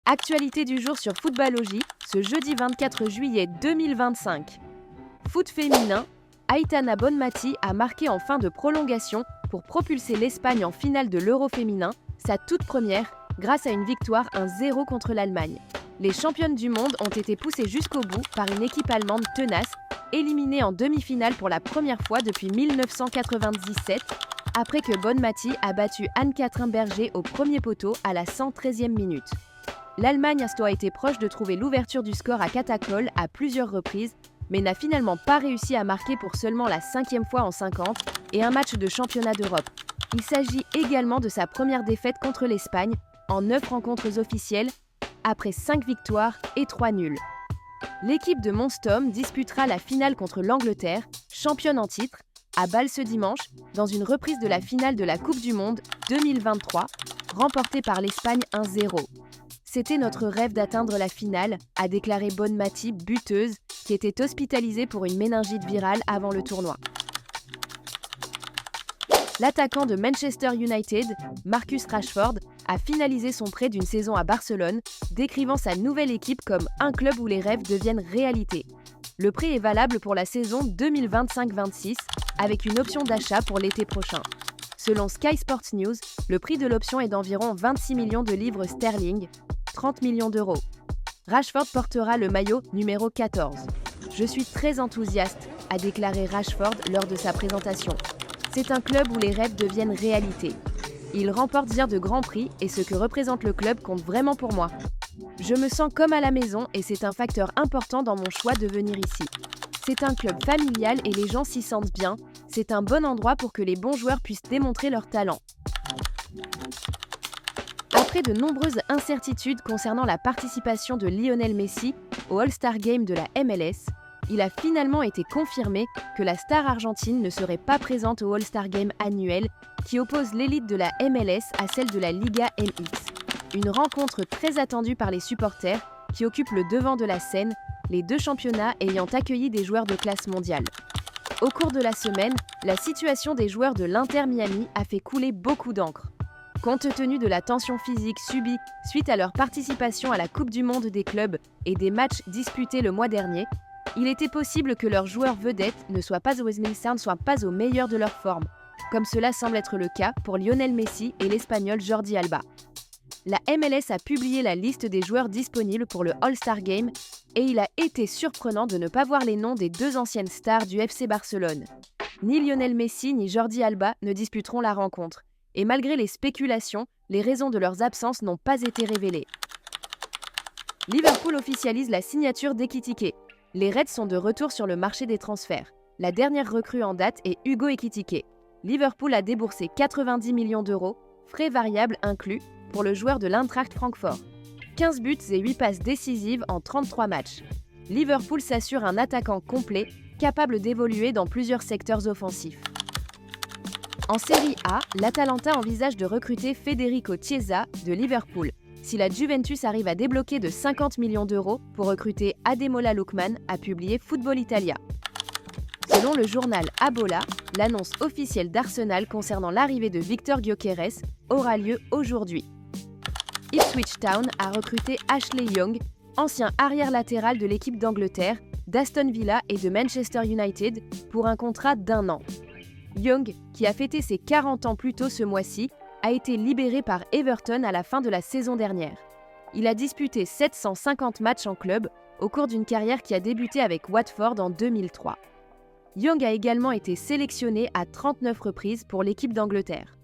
Actualité du jour sur Footballogie, ce jeudi 24 juillet 2025. Foot féminin, Aitana Bonmati a marqué en fin de prolongation pour propulser l'Espagne en finale de l'Euro féminin, sa toute première, grâce à une victoire 1-0 contre l'Allemagne. Les championnes du monde ont été poussées jusqu'au bout par une équipe allemande tenace, éliminée en demi-finale pour la première fois depuis 1997, après que Bonmati a battu Anne-Catherine Berger au premier poteau à la 113e minute. L'Allemagne a été proche de trouver l'ouverture du score à Catacol à plusieurs reprises, mais n'a finalement pas réussi à marquer pour seulement la 5e fois en 50 et un match de championnat d'Europe. Il s'agit également de sa première défaite contre l'Espagne en 9 rencontres officielles, après 5 victoires et 3 nuls. L'équipe de Monstom disputera la finale contre l'Angleterre, championne en titre, à Bâle ce dimanche, dans une reprise de la finale de la Coupe du Monde 2023, remportée par l'Espagne 1-0. C'était notre rêve d'atteindre la finale, a déclaré Bonmati, buteuse, qui était hospitalisée pour une méningite virale avant le tournoi. L'attaquant de Manchester United, Marcus Rashford, a finalisé son prêt d'une saison à Barcelone, décrivant sa nouvelle équipe comme un club où les rêves deviennent réalité. Le prêt est valable pour la saison 2025-26, avec une option d'achat pour l'été prochain. Selon Sky Sports News, le prix de l'option est d'environ 26 millions de livres sterling, 30 millions d'euros. Rashford portera le maillot numéro 14. « Je suis très enthousiaste », a déclaré Rashford lors de sa présentation. C'est un club où les rêves deviennent réalité. Il remporte de grands prix et ce que représente le club compte vraiment pour moi. Je me sens comme à la maison et c'est un facteur important dans mon choix de venir ici. C'est un club familial et les gens s'y sentent bien. C'est un bon endroit pour que les bons joueurs puissent démontrer leur talent. Après de nombreuses incertitudes concernant la participation de Lionel Messi au All-Star Game de la MLS, il a finalement été confirmé que la star argentine ne serait pas présente au All-Star Game annuel qui oppose l'élite de la MLS à celle de la Liga MX. Une rencontre très attendue par les supporters qui occupe le devant de la scène, les deux championnats ayant accueilli des joueurs de classe mondiale. Au cours de la semaine, la situation des joueurs de l'Inter Miami a fait couler beaucoup d'encre. Compte tenu de la tension physique subie suite à leur participation à la Coupe du Monde des clubs et des matchs disputés le mois dernier, il était possible que leurs joueurs vedettes ne soient pas au meilleur de leur forme, comme cela semble être le cas pour Lionel Messi et l'Espagnol Jordi Alba. La MLS a publié la liste des joueurs disponibles pour le All-Star Game et il a été surprenant de ne pas voir les noms des deux anciennes stars du FC Barcelone. Ni Lionel Messi ni Jordi Alba ne disputeront la rencontre. Et malgré les spéculations, les raisons de leurs absences n'ont pas été révélées. Liverpool officialise la signature d'Ekitike. Les Reds sont de retour sur le marché des transferts. La dernière recrue en date est Hugo Ekitike. Liverpool a déboursé 90 millions d'euros, frais variables inclus, pour le joueur de l'Eintracht Francfort. 15 buts et 8 passes décisives en 33 matchs. Liverpool s'assure un attaquant complet, capable d'évoluer dans plusieurs secteurs offensifs. En Série A, l'Atalanta envisage de recruter Federico Chiesa de Liverpool, si la Juventus arrive à débloquer de 50 millions d'euros pour recruter Ademola Lookman, a publié Football Italia. Selon le journal Abola, l'annonce officielle d'Arsenal concernant l'arrivée de Victor Gyökeres aura lieu aujourd'hui. Ipswich Town a recruté Ashley Young, ancien arrière latéral de l'équipe d'Angleterre, d'Aston Villa et de Manchester United, pour un contrat d'1 an. Young, qui a fêté ses 40 ans plus tôt ce mois-ci, a été libéré par Everton à la fin de la saison dernière. Il a disputé 750 matchs en club au cours d'une carrière qui a débuté avec Watford en 2003. Young a également été sélectionné à 39 reprises pour l'équipe d'Angleterre.